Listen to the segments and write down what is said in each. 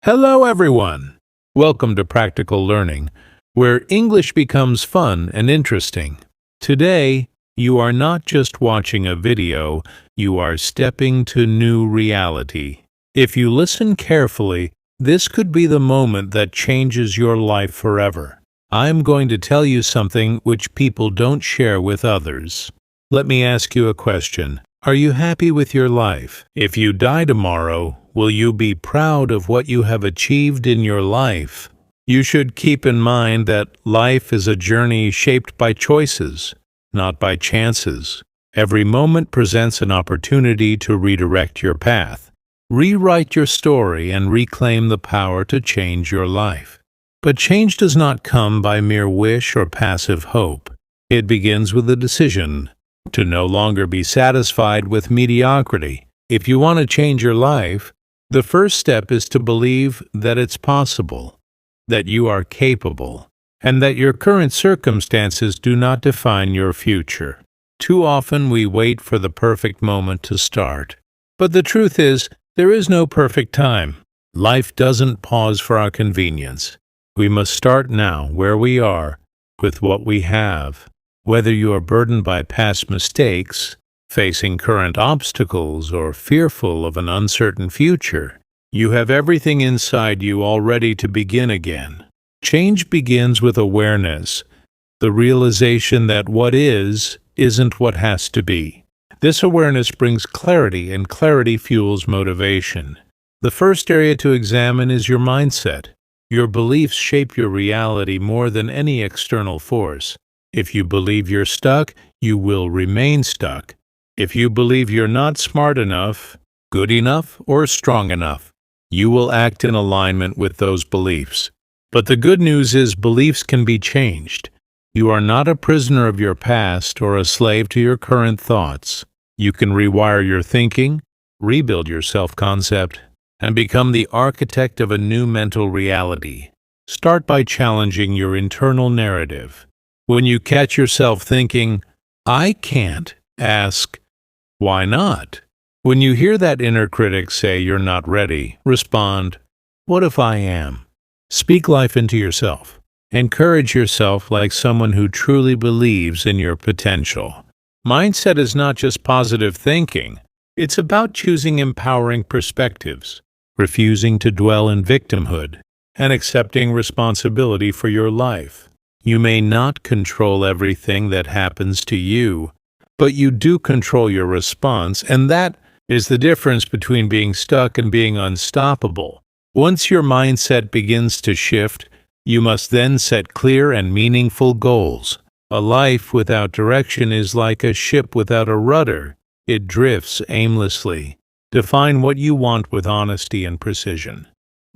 Hello, everyone! Welcome to Practical Learning, where English becomes fun and interesting. Today, you are not just watching a video, you are stepping to new reality. If you listen carefully, this could be the moment that changes your life forever. I'm going to tell you something which people don't share with others. Let me ask you a question. Are you happy with your life? If you die tomorrow, will you be proud of what you have achieved in your life? You should keep in mind that life is a journey shaped by choices, not by chances. Every moment presents an opportunity to redirect your path, rewrite your story, and reclaim the power to change your life. But change does not come by mere wish or passive hope. It begins with a decision to no longer be satisfied with mediocrity. If you want to change your life, the first step is to believe that it's possible, that you are capable, and that your current circumstances do not define your future. Too often we wait for the perfect moment to start. But the truth is, there is no perfect time. Life doesn't pause for our convenience. We must start now, where we are, with what we have. Whether you are burdened by past mistakes, facing current obstacles, or fearful of an uncertain future, you have everything inside you all ready to begin again. Change begins with awareness, the realization that what is isn't what has to be. This awareness brings clarity, and clarity fuels motivation. The first area to examine is your mindset. Your beliefs shape your reality more than any external force. If you believe you're stuck, you will remain stuck. If you believe you're not smart enough, good enough, or strong enough, you will act in alignment with those beliefs. But the good news is beliefs can be changed. You are not a prisoner of your past or a slave to your current thoughts. You can rewire your thinking, rebuild your self-concept, and become the architect of a new mental reality. Start by challenging your internal narrative. When you catch yourself thinking, "I can't," ask, "Why not?" When you hear that inner critic say you're not ready, respond, "What if I am?" Speak life into yourself. Encourage yourself like someone who truly believes in your potential. Mindset is not just positive thinking. It's about choosing empowering perspectives, refusing to dwell in victimhood, and accepting responsibility for your life. You may not control everything that happens to you, but you do control your response, and that is the difference between being stuck and being unstoppable. Once your mindset begins to shift, you must then set clear and meaningful goals. A life without direction is like a ship without a rudder. It drifts aimlessly. Define what you want with honesty and precision.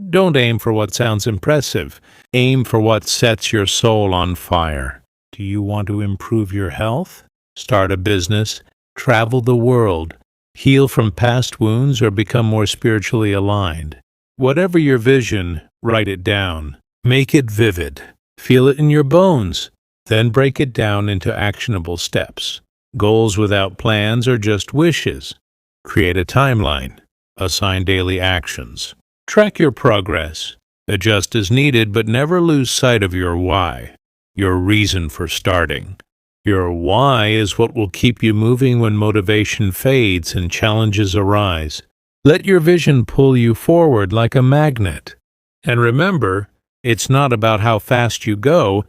Don't aim for what sounds impressive. Aim for what sets your soul on fire. Do you want to improve your health? Start a business? Travel the world? Heal from past wounds or become more spiritually aligned? Whatever your vision, write it down. Make it vivid. Feel it in your bones. Then break it down into actionable steps. Goals without plans are just wishes. Create a timeline. Assign daily actions. Track your progress. Adjust as needed, but never lose sight of your why, your reason for starting. Your why is what will keep you moving when motivation fades and challenges arise. Let your vision pull you forward like a magnet. And remember, it's not about how fast you go,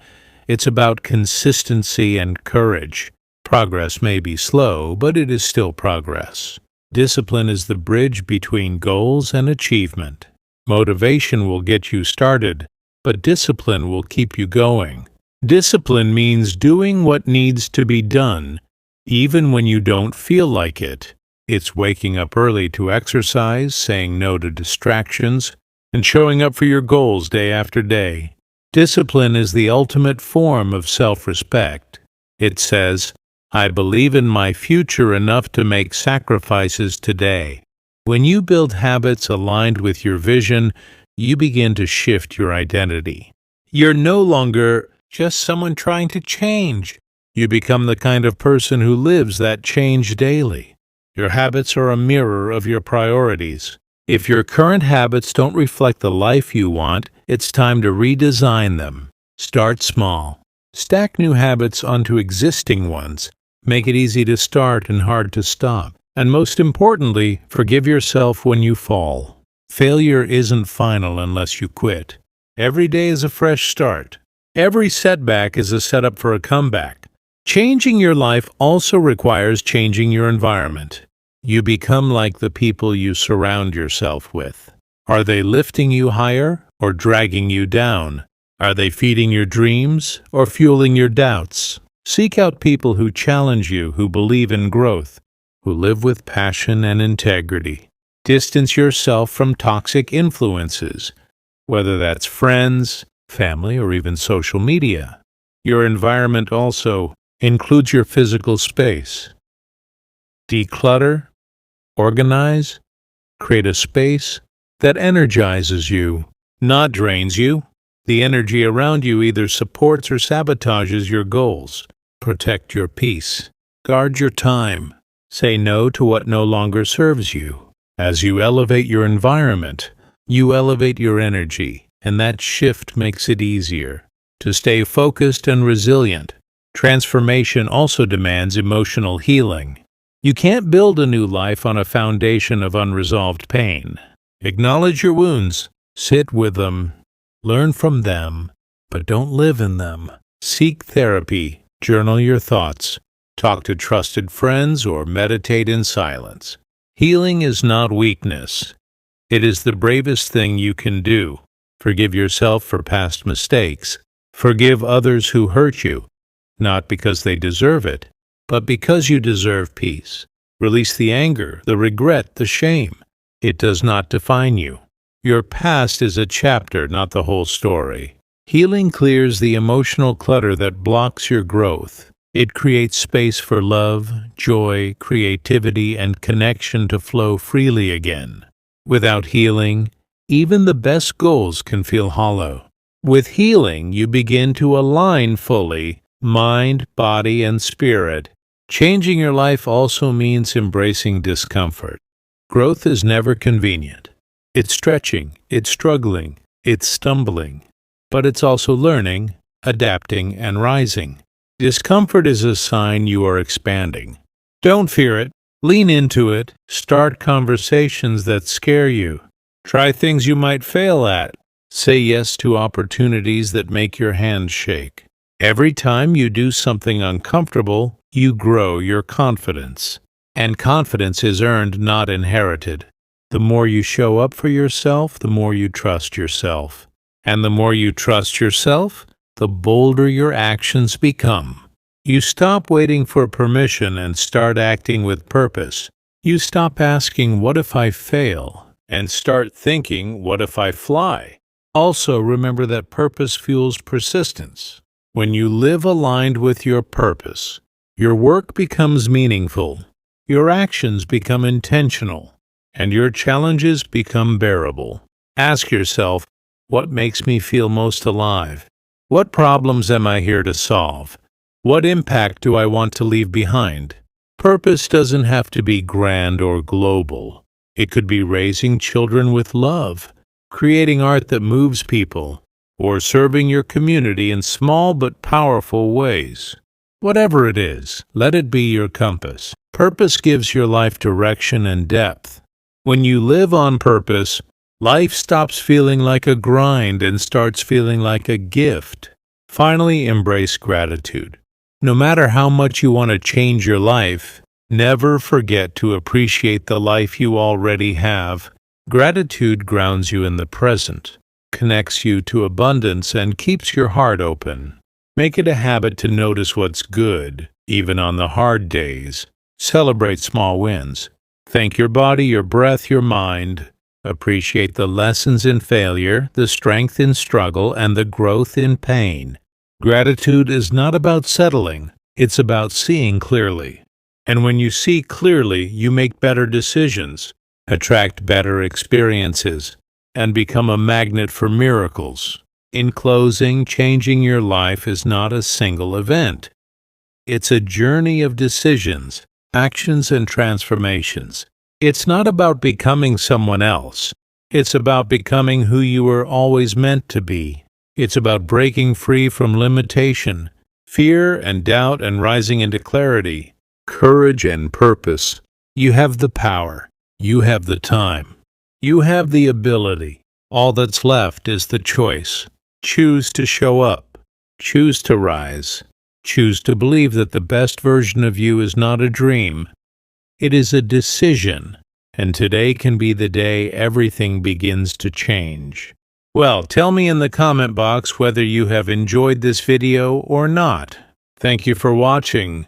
it's about consistency and courage. Progress may be slow, but it is still progress. Discipline is the bridge between goals and achievement. Motivation will get you started, but discipline will keep you going. Discipline means doing what needs to be done, even when you don't feel like it. It's waking up early to exercise, saying no to distractions, and showing up for your goals day after day. Discipline is the ultimate form of self-respect. It says, "I believe in my future enough to make sacrifices today." When you build habits aligned with your vision, you begin to shift your identity. You're no longer just someone trying to change. You become the kind of person who lives that change daily. Your habits are a mirror of your priorities. If your current habits don't reflect the life you want, it's time to redesign them. Start small. Stack new habits onto existing ones. Make it easy to start and hard to stop. And most importantly, forgive yourself when you fall. Failure isn't final unless you quit. Every day is a fresh start. Every setback is a setup for a comeback. Changing your life also requires changing your environment. You become like the people you surround yourself with. Are they lifting you higher or dragging you down? Are they feeding your dreams or fueling your doubts? Seek out people who challenge you, who believe in growth, who live with passion and integrity. Distance yourself from toxic influences, whether that's friends, family, or even social media. Your environment also includes your physical space. Declutter, organize, create a space that energizes you, not drains you. The energy around you either supports or sabotages your goals. Protect your peace. Guard your time. Say no to what no longer serves you. As you elevate your environment, you elevate your energy, and that shift makes it easier to stay focused and resilient. Transformation also demands emotional healing. You can't build a new life on a foundation of unresolved pain. Acknowledge your wounds, sit with them, learn from them, but don't live in them. Seek therapy, journal your thoughts, talk to trusted friends, or meditate in silence. Healing is not weakness. It is the bravest thing you can do. Forgive yourself for past mistakes. Forgive others who hurt you, not because they deserve it, but because you deserve peace. Release the anger, the regret, the shame. It does not define you. Your past is a chapter, not the whole story. Healing clears the emotional clutter that blocks your growth. It creates space for love, joy, creativity, and connection to flow freely again. Without healing, even the best goals can feel hollow. With healing, you begin to align fully, mind, body, and spirit. Changing your life also means embracing discomfort. Growth is never convenient. It's stretching, it's struggling, it's stumbling. But it's also learning, adapting, and rising. Discomfort is a sign you are expanding. Don't fear it. Lean into it. Start conversations that scare you. Try things you might fail at. Say yes to opportunities that make your hands shake. Every time you do something uncomfortable, you grow your confidence. And confidence is earned, not inherited. The more you show up for yourself, the more you trust yourself. And the more you trust yourself, the bolder your actions become. You stop waiting for permission and start acting with purpose. You stop asking, "What if I fail?" and start thinking, "What if I fly?" Also, remember that purpose fuels persistence. When you live aligned with your purpose, your work becomes meaningful, your actions become intentional, and your challenges become bearable. Ask yourself, what makes me feel most alive? What problems am I here to solve? What impact do I want to leave behind? Purpose doesn't have to be grand or global. It could be raising children with love, creating art that moves people, or serving your community in small but powerful ways. Whatever it is, let it be your compass. Purpose gives your life direction and depth. When you live on purpose, life stops feeling like a grind and starts feeling like a gift. Finally, embrace gratitude. No matter how much you want to change your life, never forget to appreciate the life you already have. Gratitude grounds you in the present, connects you to abundance, and keeps your heart open. Make it a habit to notice what's good, even on the hard days. Celebrate small wins. Thank your body, your breath, your mind. Appreciate the lessons in failure, the strength in struggle, and the growth in pain. Gratitude is not about settling, it's about seeing clearly. And when you see clearly, you make better decisions, attract better experiences, and become a magnet for miracles. In closing, changing your life is not a single event. It's a journey of decisions, actions, and transformations. It's not about becoming someone else. It's about becoming who you were always meant to be. It's about breaking free from limitation, fear and doubt, and rising into clarity, courage and purpose. You have the power. You have the time. You have the ability. All that's left is the choice. Choose to show up. Choose to rise. Choose to believe that the best version of you is not a dream. It is a decision, and today can be the day everything begins to change. Well, tell me in the comment box whether you have enjoyed this video or not. Thank you for watching.